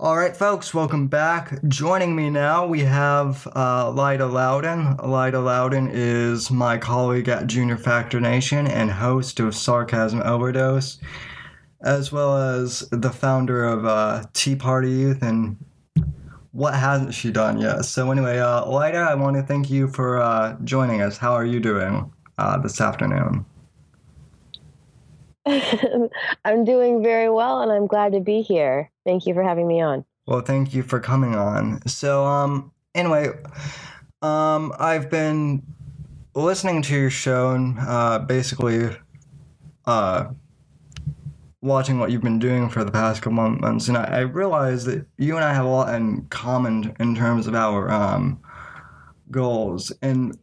All right, folks, welcome back. Joining me now, we have Lyda Loudon. Lyda Loudon is my colleague at Junior Factor Nation and host of Sarcasm Overdose, as well as the founder of Tea Party Youth and what hasn't she done yet? So anyway, Lyda, I want to thank you for joining us. How are you doing this afternoon? I'm doing very well, and I'm glad to be here. Thank you for having me on. Well, thank you for coming on. So, anyway, I've been listening to your show and basically watching what you've been doing for the past couple months, and I realized that you and I have a lot in common in terms of our goals. And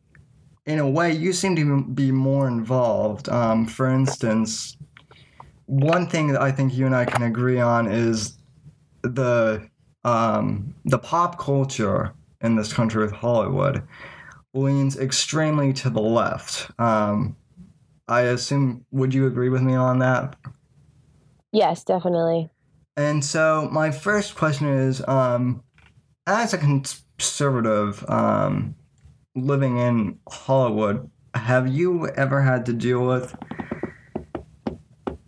in a way, you seem to be more involved. For instance, one thing that I think you and I can agree on is the pop culture in this country with Hollywood leans extremely to the left. I assume, would you agree with me on that? Yes, definitely. And so my first question is, as a conservative living in Hollywood, have you ever had to deal with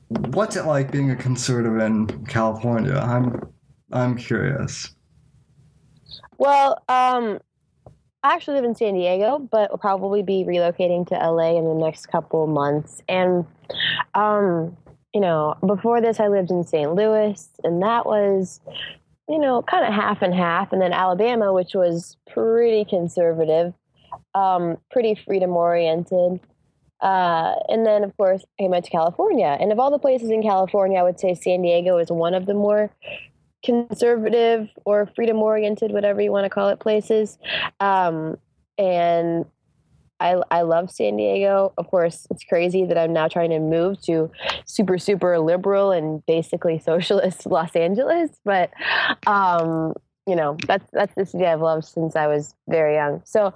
what's it like being a conservative in California? I'm curious. Well, I actually live in San Diego, but will probably be relocating to LA in the next couple of months. And, before this, I lived in St. Louis, and that was, kind of half and half. And then Alabama, which was pretty conservative, pretty freedom oriented. And then, of course, I went to California. And of all the places in California, I would say San Diego is one of the more conservative or freedom-oriented, whatever you want to call it, places. And I love San Diego. Of course, it's crazy that I'm now trying to move to super, super liberal and basically socialist Los Angeles. But, that's the city I've loved since I was very young. So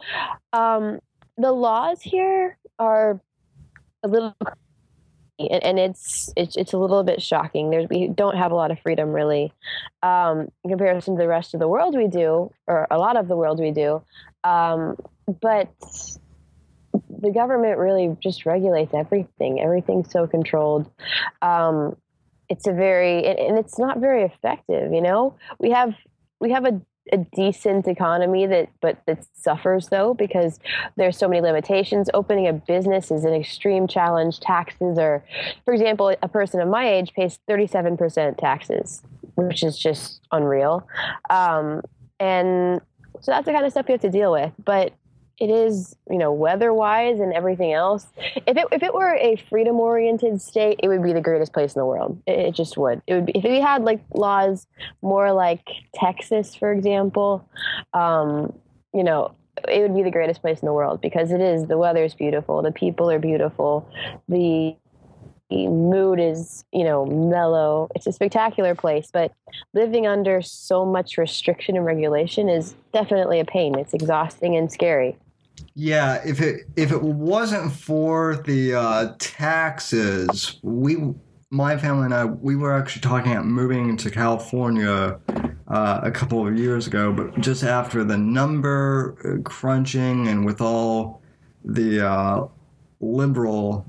the laws here are a little, and it's a little bit shocking. We don't have a lot of freedom really, in comparison to the rest of the world we do, or a lot of the world we do. But the government really just regulates everything. Everything's so controlled. It's and it's not very effective. We have a decent economy that suffers though because there's so many limitations. Opening a business is an extreme challenge. Taxes are, for example, a person of my age pays 37% taxes, which is just unreal. And so that's the kind of stuff you have to deal with. But it is, weather-wise and everything else. If it were a freedom-oriented state, it would be the greatest place in the world. It just would. It would be if we had like laws more like Texas, for example. It would be the greatest place in the world because it is. The weather is beautiful. The people are beautiful. The mood is, mellow. It's a spectacular place, but living under so much restriction and regulation is definitely a pain. It's exhausting and scary. Yeah, if it wasn't for the taxes, my family and I, we were actually talking about moving to California a couple of years ago, but just after the number crunching and with all the liberals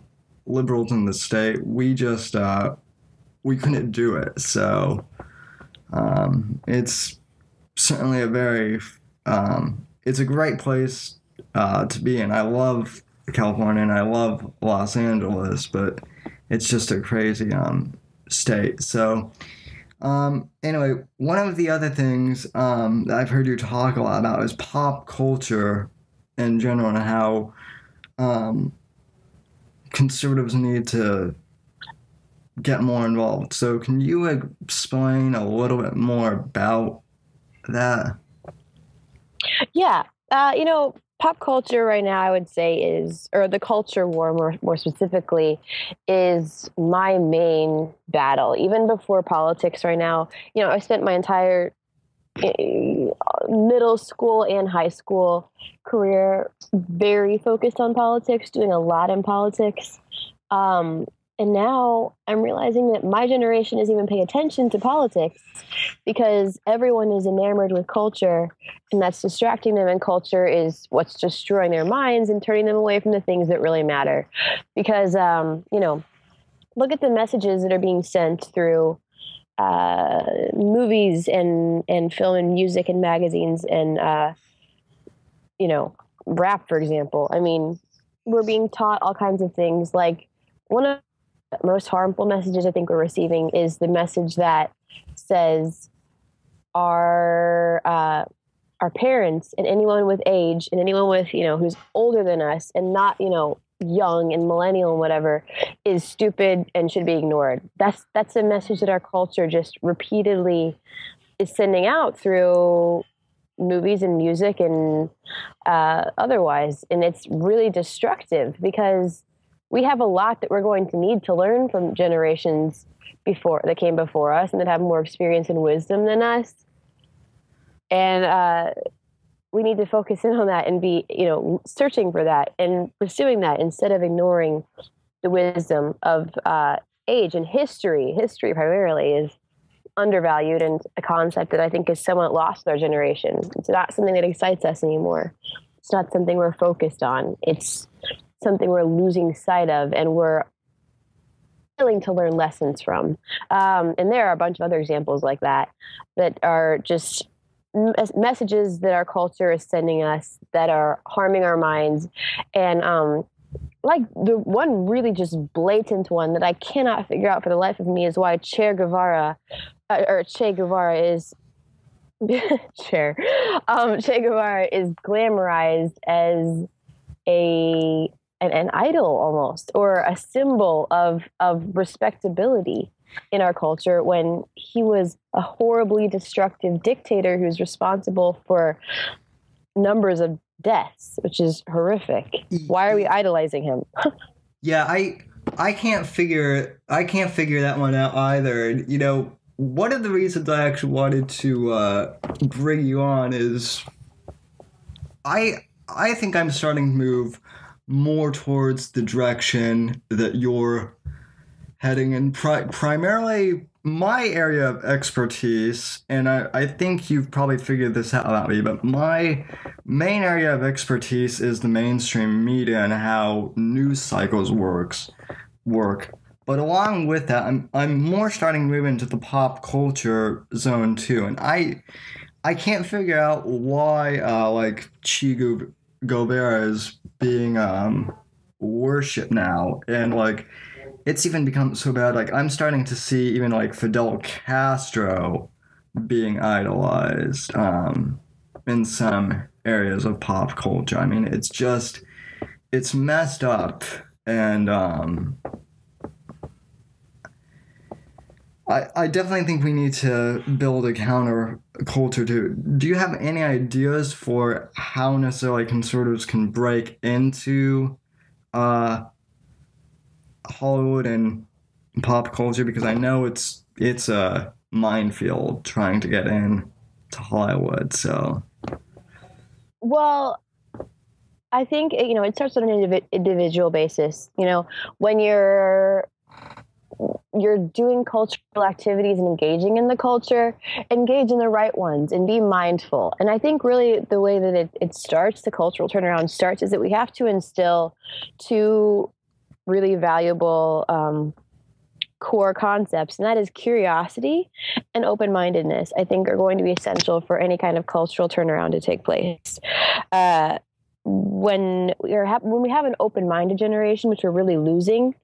in the state, we just we couldn't do it. So it's certainly it's a great place to be in. I love California and I love Los Angeles, but it's just a crazy state. So anyway, one of the other things that I've heard you talk a lot about is pop culture in general and how conservatives need to get more involved. So can you explain a little bit more about that? Yeah. Pop culture right now, I would say or the culture war more specifically, is my main battle. Even before politics right now, I spent my entire middle school and high school career very focused on politics, doing a lot in politics. And now I'm realizing that my generation isn't even paying attention to politics because everyone is enamored with culture, and that's distracting them. And culture is what's destroying their minds and turning them away from the things that really matter. Because, look at the messages that are being sent through movies and film and music and magazines and, rap, for example. I mean, we're being taught all kinds of things. Like, one of most harmful messages I think we're receiving is the message that says our parents and anyone with age and anyone with, who's older than us and not, young and millennial and whatever is stupid and should be ignored. That's a message that our culture just repeatedly is sending out through movies and music and otherwise. And it's really destructive because we have a lot that we're going to need to learn from generations that came before us and that have more experience and wisdom than us. And we need to focus in on that and be, searching for that and pursuing that instead of ignoring the wisdom of age and history. History primarily is undervalued and a concept that I think is somewhat lost in our generation. It's not something that excites us anymore. It's not something we're focused on. It's something we're losing sight of and we're willing to learn lessons from. And there are a bunch of other examples like that are just messages that our culture is sending us that are harming our minds. And like the one really just blatant one that I cannot figure out for the life of me is why Che Guevara is Che Guevara is glamorized as an idol almost, or a symbol of respectability in our culture when he was a horribly destructive dictator who's responsible for numbers of deaths, which is horrific. Why are we idolizing him? Yeah, I can't figure that one out either. One of the reasons I actually wanted to bring you on is I think I'm starting to move more towards the direction that you're heading in. Primarily my area of expertise, and I think you've probably figured this out about me, but my main area of expertise is the mainstream media and how news cycles work. But along with that, I'm more starting to move into the pop culture zone too, and I can't figure out why like Che Guevara is being worshipped now, and like it's even become so bad. Like I'm starting to see even like Fidel Castro being idolized in some areas of pop culture. I mean, it's messed up, and I definitely think we need to build a counter culture too. Do you have any ideas for how necessarily conservatives can break into Hollywood and pop culture? Because I know it's a minefield trying to get in to Hollywood. So, well, I think it starts on an individual basis. When you're doing cultural activities and engaging in the culture, engage in the right ones and be mindful. And I think really the way that it starts, the cultural turnaround starts, is that we have to instill two really valuable core concepts, and that is curiosity and open-mindedness. I think are going to be essential for any kind of cultural turnaround to take place. When we have an open-minded generation, which we're really losing,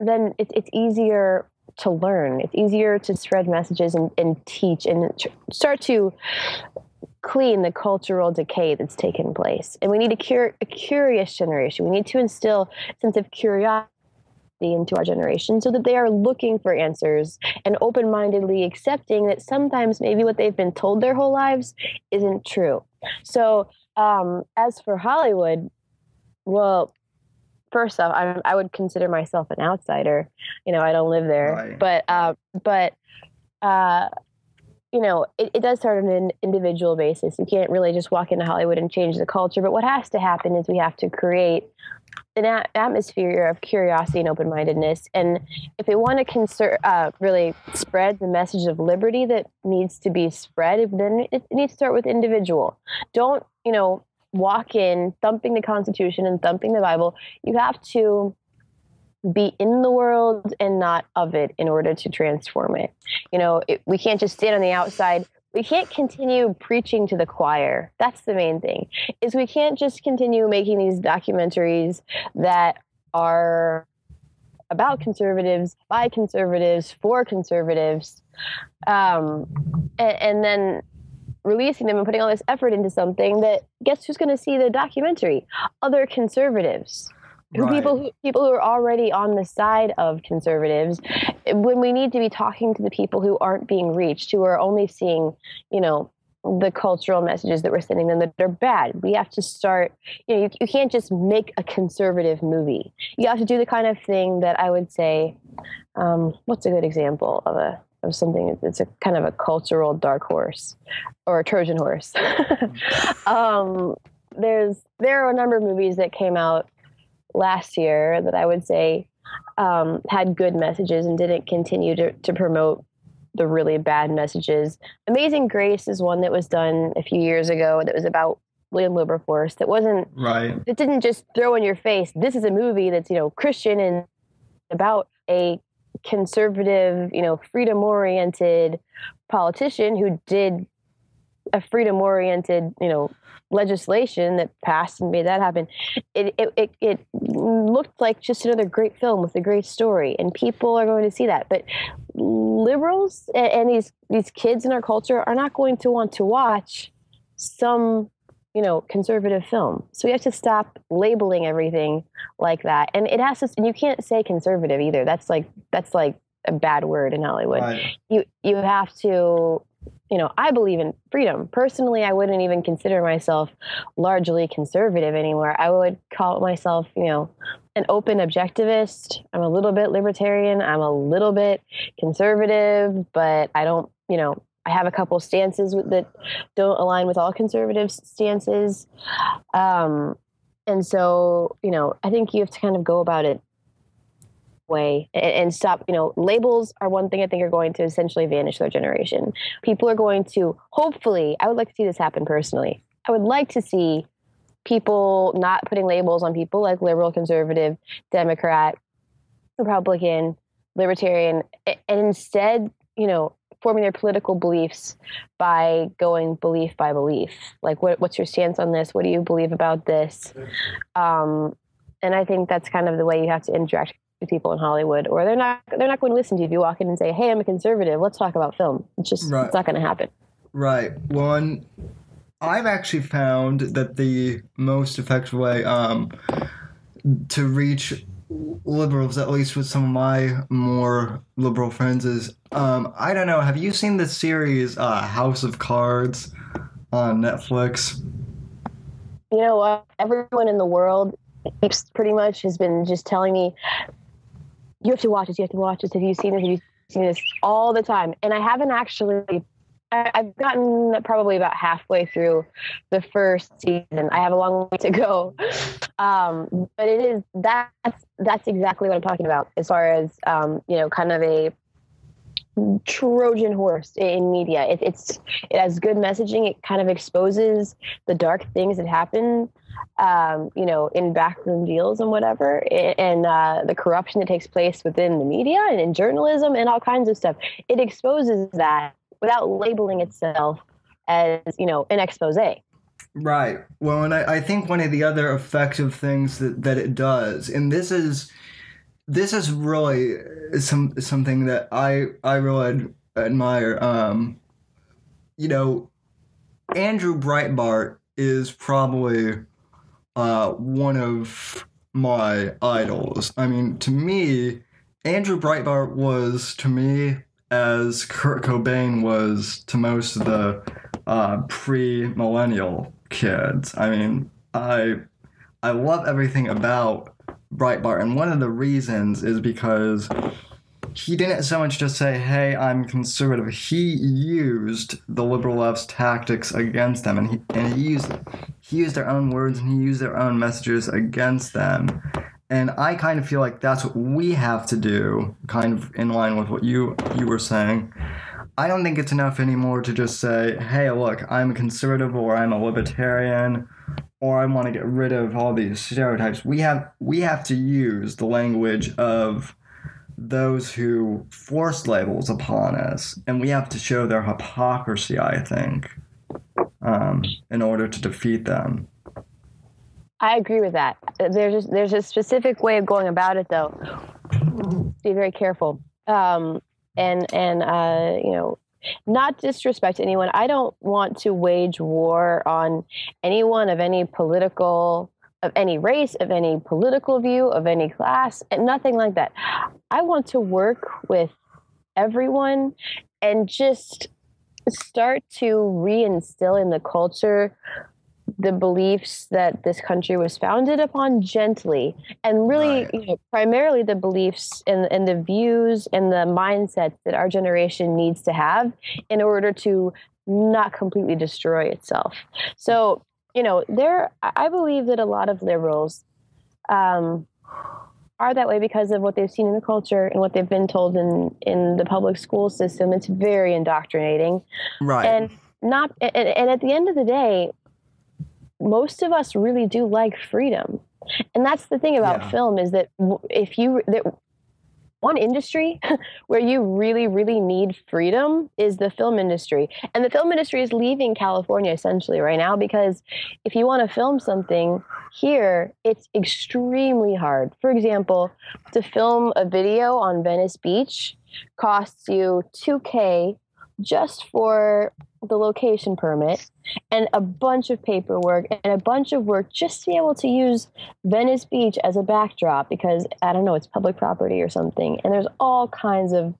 then it's easier to learn. It's easier to spread messages and teach and start to clean the cultural decay that's taken place. And we need a curious generation. We need to instill a sense of curiosity into our generation so that they are looking for answers and open-mindedly accepting that sometimes maybe what they've been told their whole lives isn't true. So as for Hollywood, well, first off, I would consider myself an outsider. I don't live there, right. But it does start on an individual basis. You can't really just walk into Hollywood and change the culture. But what has to happen is we have to create an atmosphere of curiosity and open-mindedness. And if they want to really spread the message of liberty that needs to be spread, then it needs to start with individual. Don't, walk in thumping the Constitution and thumping the Bible. You have to be in the world and not of it in order to transform it. We can't just stand on the outside. We can't continue preaching to the choir. That's the main thing, is we can't just continue making these documentaries that are about conservatives, by conservatives, for conservatives, and then releasing them and putting all this effort into something that, guess who's going to see the documentary? Other conservatives. Right. People who are already on the side of conservatives, when we need to be talking to the people who aren't being reached, who are only seeing, the cultural messages that we're sending them that are bad. We have to start, you can't just make a conservative movie. You have to do the kind of thing that I would say, what's a good example of something that's a kind of a cultural dark horse or a Trojan horse? There are a number of movies that came out last year that I would say had good messages and didn't continue to promote the really bad messages. Amazing Grace is one that was done a few years ago that was about William Wilberforce. That wasn't right. It didn't just throw in your face, this is a movie that's Christian and about a conservative, freedom-oriented politician who did a freedom-oriented, legislation that passed and made that happen. It looked like just another great film with a great story, and people are going to see that. But liberals and these kids in our culture are not going to want to watch some, conservative film. So we have to stop labeling everything like that. And it has to, and you can't say conservative either. That's like a bad word in Hollywood. Right. You have to, I believe in freedom. Personally, I wouldn't even consider myself largely conservative anymore. I would call myself, an open objectivist. I'm a little bit libertarian. I'm a little bit conservative, but I don't, I have a couple stances that don't align with all conservative stances. And so, I think you have to kind of go about it way and stop, labels are one thing I think are going to essentially vanish their generation. People are going to, hopefully, I would like to see this happen personally. I would like to see people not putting labels on people like liberal, conservative, Democrat, Republican, libertarian, and instead, forming their political beliefs by going belief by belief. Like, what's your stance on this? What do you believe about this? And I think that's kind of the way you have to interact with people in Hollywood, or they're not going to listen to you if you walk in and say, "Hey, I'm a conservative. Let's talk about film." It's just right. It's not going to happen. Right. One, I've actually found that the most effective way to reach liberals, at least with some of my more liberal friends, is I don't know. Have you seen the series House of Cards on Netflix? You know what? Everyone in the world pretty much has been just telling me, you have to watch this, you have to watch this, have you seen this, have you seen this, all the time. And I haven't actually, I've gotten probably about halfway through the first season. I have a long way to go. But it is, that's exactly what I'm talking about as far as, kind of a Trojan horse in media. It has good messaging. It kind of exposes the dark things that happen, in backroom deals and whatever, and the corruption that takes place within the media and in journalism and all kinds of stuff. It exposes that without labeling itself as, an expose. Right. Well, and I think one of the other effective things that it does, and this is really something that I really admire. Andrew Breitbart is probably one of my idols. I mean, to me, Andrew Breitbart was to me as Kurt Cobain was to most of the pre-millennial kids. I mean, I love everything about Breitbart, and one of the reasons is because he didn't so much just say, "Hey, I'm conservative." He used the liberal left's tactics against them, and he used their own words and he used their own messages against them. And I kind of feel like that's what we have to do, kind of in line with what you were saying. I don't think it's enough anymore to just say, "Hey, look, I'm a conservative," or "I'm a libertarian," or "I want to get rid of all these stereotypes." We have to use the language of those who forced labels upon us, and we have to show their hypocrisy, I think, in order to defeat them. I agree with that. There's a specific way of going about it, though. Be very careful, and not disrespect anyone. I don't want to wage war on anyone of any race, of any political view, of any class, and nothing like that. I want to work with everyone and just start to reinstill in the culture the beliefs that this country was founded upon gently, and really, primarily the beliefs and the views and the mindsets that our generation needs to have in order to not completely destroy itself. So, I believe that a lot of liberals are that way because of what they've seen in the culture and what they've been told in the public school system. It's very indoctrinating, right? And at the end of the day, most of us really do like freedom. And that's the thing about film, is that one industry where you really, really need freedom is the film industry. And the film industry is leaving California essentially right now, because if you want to film something here, it's extremely hard. For example, to film a video on Venice Beach costs you $2,000 just for the location permit and a bunch of paperwork and a bunch of work just to be able to use Venice Beach as a backdrop, because I don't know, it's public property or something. And there's all kinds of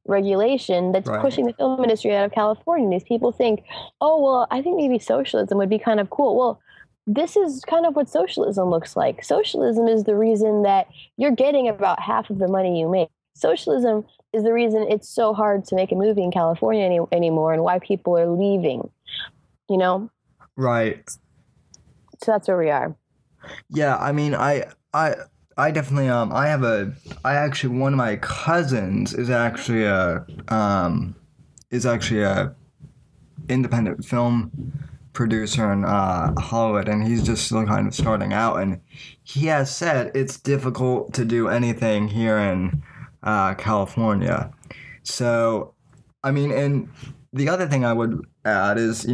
regulation that's pushing the film industry out of California. These people think, oh, well, I think maybe socialism would be kind of cool. Well, this is kind of what socialism looks like. Socialism is the reason that you're getting about half of the money you make. Socialism is the reason it's so hard to make a movie in California anymore, and why people are leaving, Right. So that's where we are. Yeah, I mean, I definitely, I actually, one of my cousins is actually a independent film producer in Hollywood, and he's just still kind of starting out, and he has said it's difficult to do anything here in California. So, I mean, and the other thing I would add is,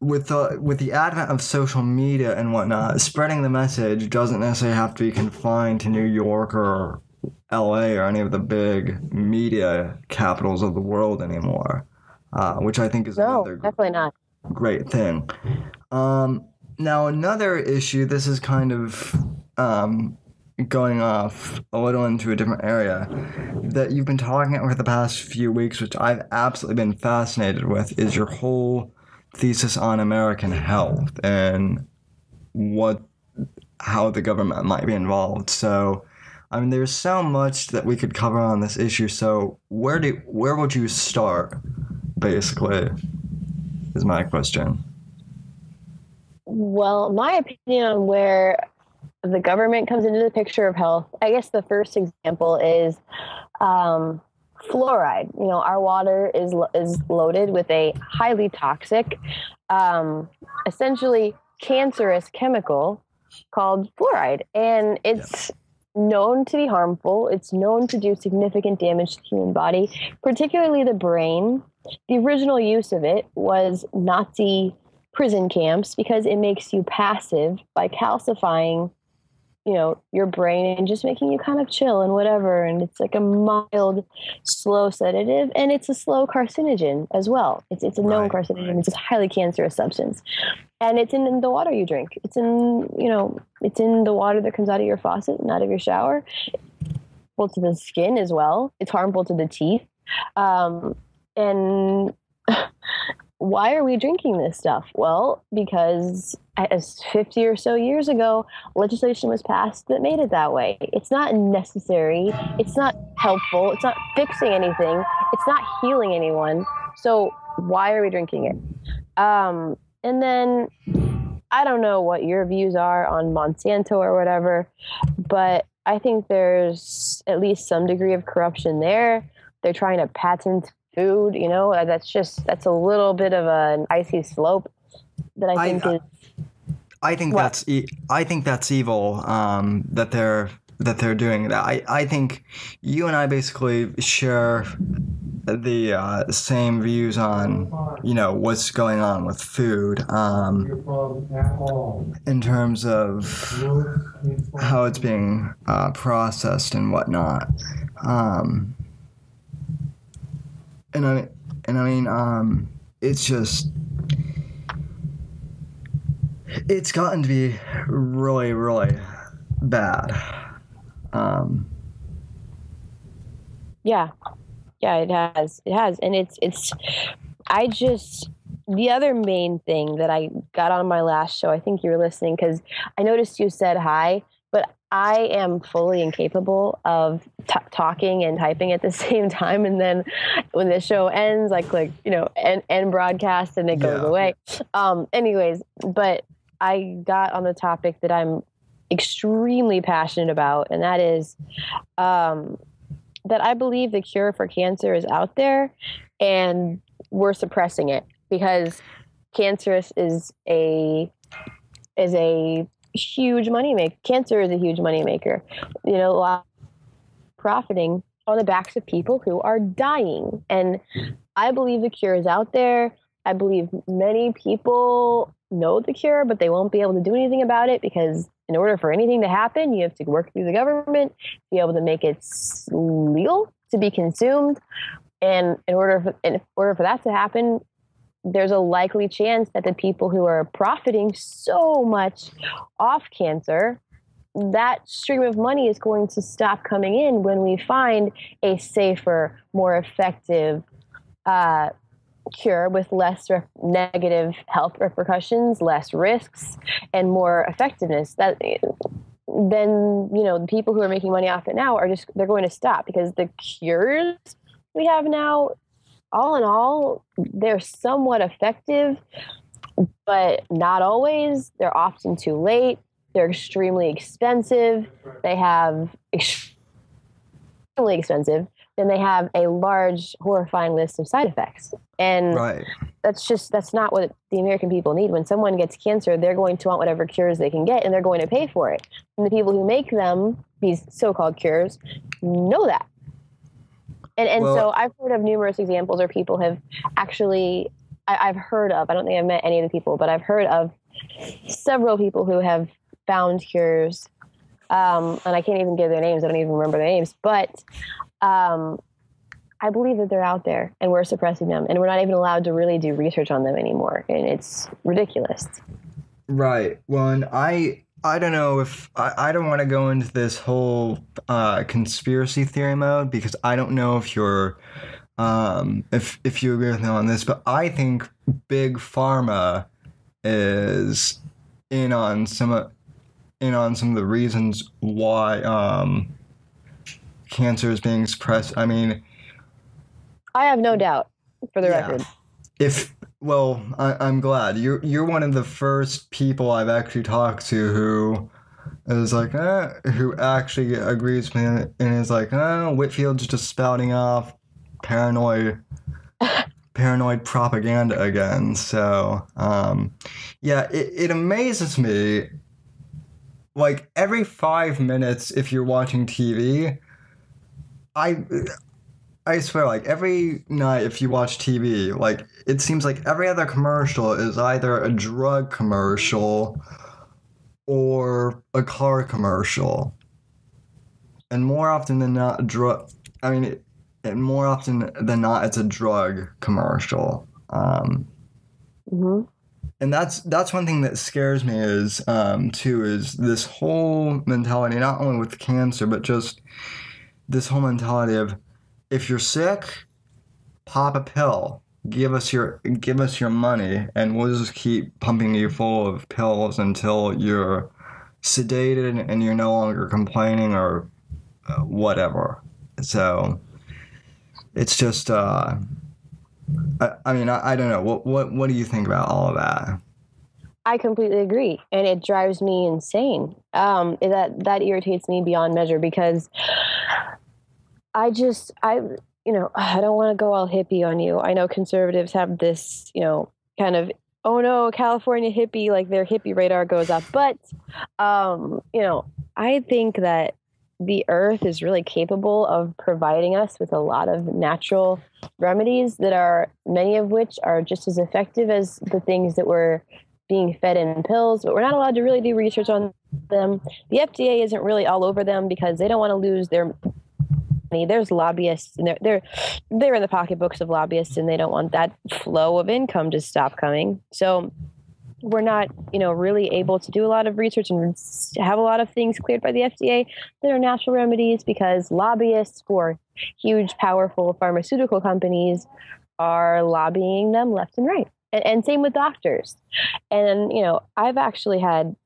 with the advent of social media and whatnot, spreading the message doesn't necessarily have to be confined to New York or LA or any of the big media capitals of the world anymore, which I think is definitely not great thing. Now, another issue, this is kind of going off a little into a different area, that you've been talking about for the past few weeks, which I've absolutely been fascinated with, is your whole thesis on American health and how the government might be involved. So, I mean, there's so much that we could cover on this issue. So, where would you start, basically, is my question. Well, my opinion on where the government comes into the picture of health, I guess the first example is fluoride. Our water is loaded with a highly toxic, essentially cancerous chemical called fluoride, and it's known to be harmful. It's known to do significant damage to the human body, particularly the brain. The original use of it was Nazi prison camps, because it makes you passive by calcifying your brain and just making you kind of chill and whatever. And it's like a mild, slow sedative, and it's a slow carcinogen as well. It's a known carcinogen. Right. It's a highly cancerous substance, and it's in the water you drink. It's in the water that comes out of your faucet and out of your shower. Well, to the skin as well. It's harmful to the teeth, and why are we drinking this stuff? Well, because as 50 or so years ago, legislation was passed that made it that way. It's not necessary. It's not helpful. It's not fixing anything. It's not healing anyone. So why are we drinking it? And then I don't know what your views are on Monsanto or whatever, but I think there's at least some degree of corruption there. They're trying to patent food, that's a little bit of an icy slope that I think is. I think that's evil. That they're doing that. I think you and I basically share the same views on what's going on with food in terms of how it's being processed and whatnot. And I mean, it's just, it's gotten to be really, really bad. Yeah, it has. And the other main thing that I got on my last show, I think you were listening because I noticed you said hi, but I am fully incapable of talking and typing at the same time. And then when the show ends, I click, end broadcast and it goes away. Anyways, but I got on the topic that I'm extremely passionate about. And that is, that I believe the cure for cancer is out there and we're suppressing it because cancer is a huge moneymaker. Cancer is a huge moneymaker. A lot of profiting on the backs of people who are dying. And I believe the cure is out there. I believe many people know the cure, but they won't be able to do anything about it because in order for anything to happen, you have to work through the government, be able to make it legal to be consumed. And in order for that to happen, there's a likely chance that the people who are profiting so much off cancer, that stream of money is going to stop coming in when we find a safer, more effective cure with less negative health repercussions, less risks, and more effectiveness. Then the people who are making money off it now they're going to stop because the cures we have now, all in all, they're somewhat effective, but not always. They're often too late. They're extremely expensive. They have extremely expensive. Then they have a large, horrifying list of side effects. And that's not what the American people need. When someone gets cancer, they're going to want whatever cures they can get, and they're going to pay for it. And the people who make them, these so-called cures, know that. So I've heard of numerous examples where people have actually, I've heard of, I don't think I've met any of the people, but I've heard of several people who have found cures. And I can't even give their names. I don't even remember their names. But I believe that they're out there and we're suppressing them. And we're not even allowed to really do research on them anymore. And it's ridiculous. Right. Well, and I don't know if I don't want to go into this whole conspiracy theory mode because I don't know if you're if you agree with me on this, but I think Big Pharma is in on some of the reasons why cancer is being suppressed. I mean, I have no doubt, for the record. I'm glad you're one of the first people I've actually talked to who is like, who actually agrees with me and is like, Whitfield's just spouting off paranoid propaganda again. So, it amazes me. Like every 5 minutes, if you're watching TV, I swear, like, every night if you watch TV, like, it seems like every other commercial is either a drug commercial or a car commercial. And more often than not, more often than not, it's a drug commercial. Mm-hmm. And that's one thing that scares me is this whole mentality, not only with cancer, but just this whole mentality of, if you're sick, pop a pill. give us your money, and we'll just keep pumping you full of pills until you're sedated and you're no longer complaining or whatever. So it's just I mean, I don't know. What do you think about all of that? I completely agree, and it drives me insane. That irritates me beyond measure, because I don't want to go all hippie on you. I know conservatives have this, kind of, oh no, California hippie, like their hippie radar goes up. But, I think that the earth is really capable of providing us with a lot of natural remedies that are, many of which are just as effective as the things that we're being fed in pills, but we're not allowed to really do research on them. The FDA isn't really all over them because they don't want to lose their money. There's lobbyists, and they're in the pocketbooks of lobbyists, and they don't want that flow of income to stop coming. So we're not, really able to do a lot of research and have a lot of things cleared by the FDA that are natural remedies, because lobbyists for huge, powerful pharmaceutical companies are lobbying them left and right. And same with doctors. And, I've actually had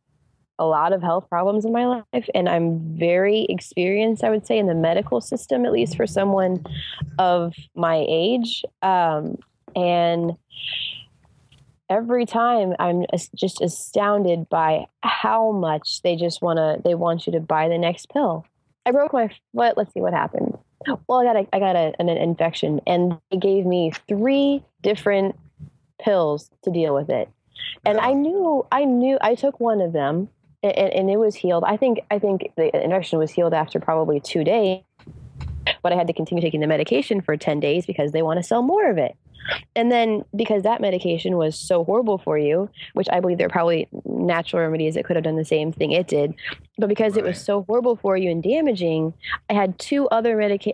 a lot of health problems in my life, and I'm very experienced, I would say, in the medical system, at least for someone of my age. And every time I'm just astounded by how much they want you to buy the next pill. I broke my foot. Let's see what happened. Well, I got an infection, and they gave me 3 different pills to deal with it. And I knew I took one of them, and it was healed. I think the infection was healed after probably 2 days, but I had to continue taking the medication for 10 days because they want to sell more of it. And then because that medication was so horrible for you, which I believe there are probably natural remedies that could have done the same thing it did, but because it was so horrible for you and damaging, I had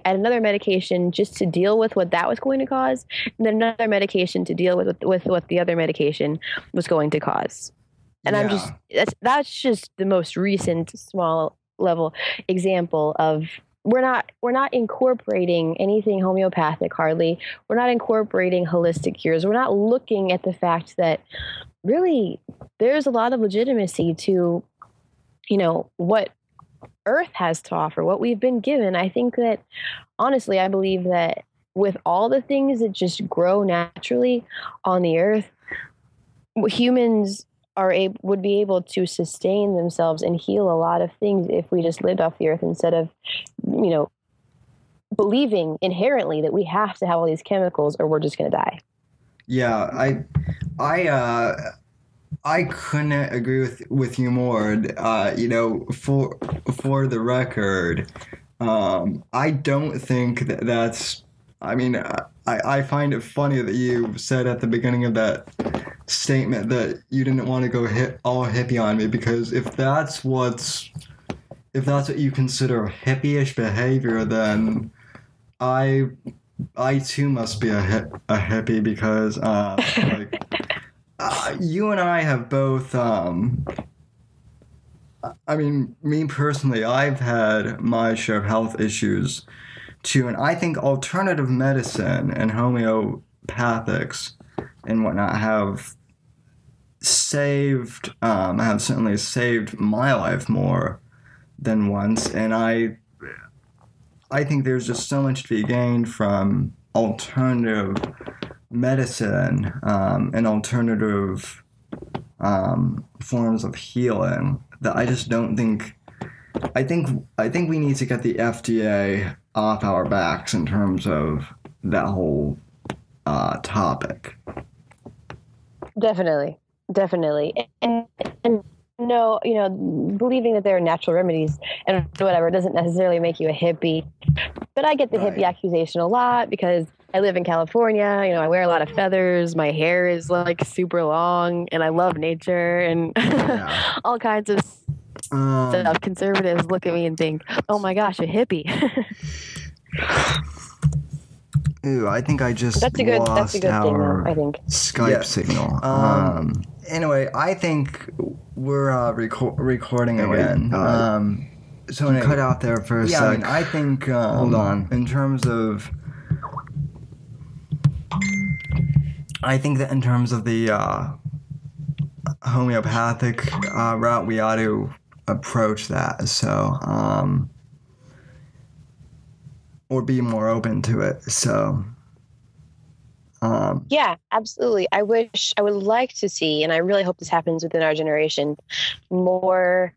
another medication just to deal with what that was going to cause, and then another medication to deal with what the other medication was going to cause. And that's just the most recent small level example of we're not incorporating anything homeopathic hardly. We're not incorporating holistic cures. We're not looking at the fact that really there's a lot of legitimacy to, what Earth has to offer, what we've been given. I think that, honestly, I believe that with all the things that just grow naturally on the Earth, humans would be able to sustain themselves and heal a lot of things if we just lived off the Earth instead of, believing inherently that we have to have all these chemicals or we're just going to die. Yeah, I couldn't agree with you more. For the record, I don't think that's. I mean, I find it funny that you said at the beginning of that statement that you didn't want to go all hippie on me, because if that's what you consider hippie-ish behavior, then I too must be a hippie, because you and I have both. I mean, me personally, I've had my share of health issues too, and I think alternative medicine and homeopathics and whatnot have certainly saved my life more than once, and I think there's just so much to be gained from alternative medicine and alternative forms of healing that I just don't think. I think we need to get the FDA off our backs in terms of that whole topic. Definitely. And no, believing that there are natural remedies and whatever doesn't necessarily make you a hippie. But I get the hippie accusation a lot because I live in California. I wear a lot of feathers. My hair is like super long, and I love nature and all kinds of stuff. Conservatives look at me and think, "Oh my gosh, a hippie." Ooh, I think I just that's a good our thing, though, I think. Skype signal. Anyway, I think we're recording again. So you cut out there for a sec. I mean, I think hold on. In terms of I think that in terms of the homeopathic route, we ought to approach that. So, or be more open to it. So, yeah, absolutely. I would like to see, and I really hope this happens within our generation, more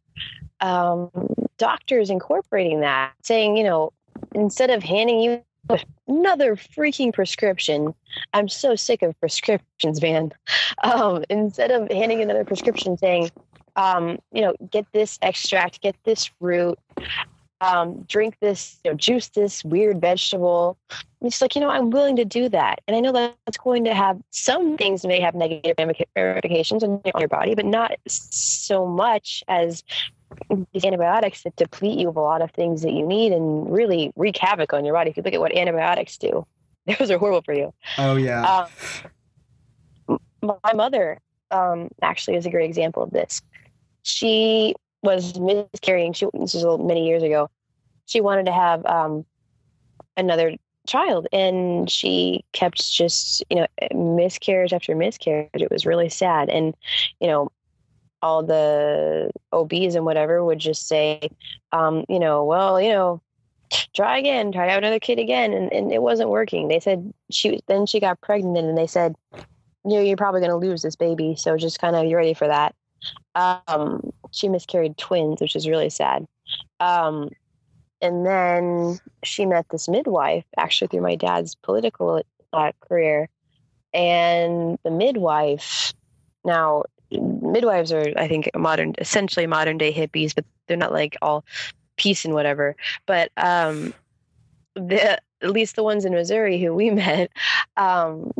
doctors incorporating that, saying, instead of handing you another freaking prescription, I'm so sick of prescriptions, man. Instead of handing another prescription saying, get this extract, get this root, drink this, juice this weird vegetable. It's like, I'm willing to do that. And I know that that's going to have, some things may have negative ramifications on your body, but not so much as these antibiotics that deplete you of a lot of things that you need and really wreak havoc on your body. If you look at what antibiotics do, those are horrible for you. Oh, yeah. My mother actually is a great example of this. She was miscarrying. This was many years ago. She wanted to have another child, and she kept just, miscarriage after miscarriage. It was really sad. And, all the OBs and whatever would just say, try again, try to have another kid again. And it wasn't working. They said she got pregnant, and they said, you're probably going to lose this baby. So just kind of, you're ready for that. She miscarried twins, which is really sad. And then she met this midwife, actually through my dad's political career. And the midwife, now midwives are, I think, essentially modern day hippies, but they're not like all peace and whatever. But at least the ones in Missouri who we met,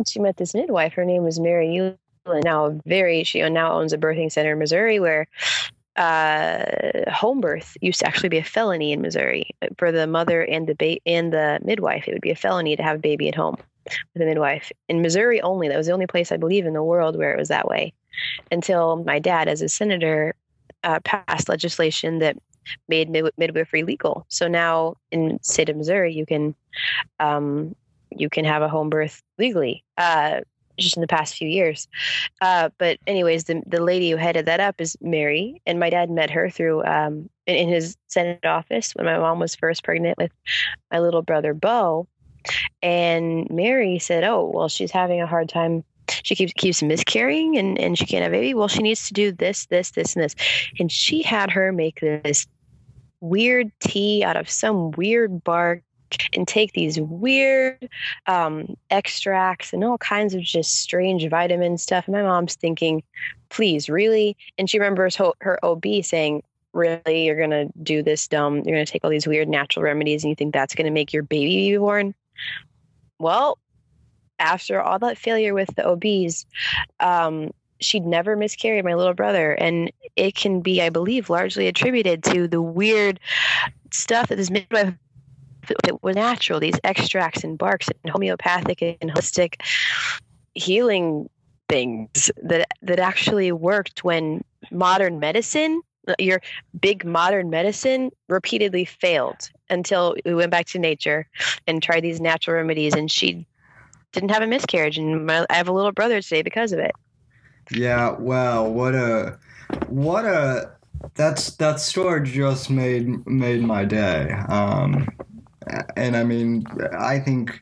she met this midwife. Her name was Mary Yulin. She now owns a birthing center in Missouri where home birth used to actually be a felony in Missouri for the mother and the midwife. It would be a felony to have a baby at home with a midwife in Missouri only. That was the only place, I believe, in the world where it was that way, until my dad, as a senator, passed legislation that made midwifery legal. So now in the state of Missouri, you can have a home birth legally. Just in the past few years. But anyways, the lady who headed that up is Mary, and my dad met her through in his Senate office when my mom was first pregnant with my little brother Bo. And Mary said, oh, well, she's having a hard time. She keeps miscarrying and she can't have a baby. Well, she needs to do this, this, this, and this. And she had her make this weird tea out of some weird bark and take these weird extracts and all kinds of just strange vitamin stuff. And my mom's thinking, please, really? And she remembers her OB saying, really, you're going to do this dumb, you're going to take all these weird natural remedies and you think that's going to make your baby be born? Well, after all that failure with the OBs, she'd never miscarried my little brother. And it can be, I believe, largely attributed to the weird stuff that this midwife, it was natural, these extracts and barks and homeopathic and holistic healing things that actually worked when modern medicine, your big modern medicine, repeatedly failed until we went back to nature and tried these natural remedies, and she didn't have a miscarriage, and I have a little brother today because of it. Yeah, wow, that story just made my day. And I mean, I think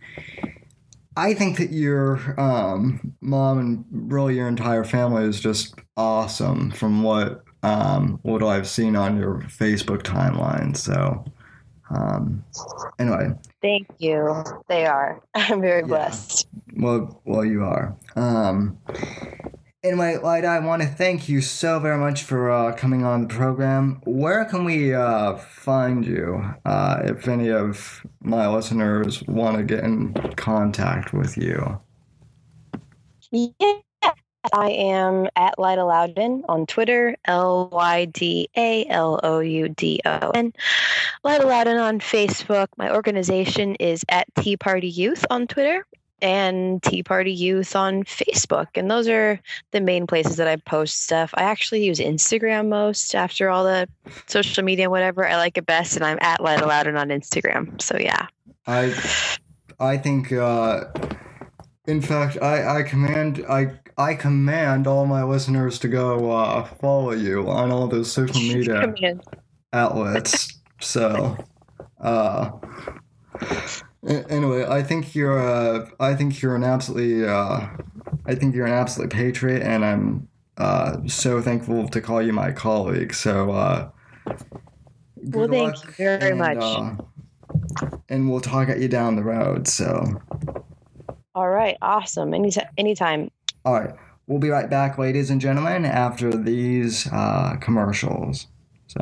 that your mom and really your entire family is just awesome from what I've seen on your Facebook timeline. So anyway. Thank you. They are. I'm very blessed. Well, you are. Anyway, Lyda, I want to thank you so very much for coming on the program. Where can we find you if any of my listeners want to get in contact with you? Yeah, I am at Lyda Loudon on Twitter, LYDALOUDON. Lyda Loudon on Facebook. My organization is at Tea Party Youth on Twitter and Tea Party Youth on Facebook. And those are the main places that I post stuff. I actually use Instagram most after all the social media, whatever. I like it best, and I'm at Lyda Loudon on Instagram. So yeah. I think In fact, I command all my listeners to go follow you on all those social media outlets. So, anyway, I think you're an absolute patriot, and I'm so thankful to call you my colleague. So, good thank luck, you very much. And we'll talk at you down the road. So. All right, awesome. Anytime. All right, we'll be right back, ladies and gentlemen, after these commercials. So.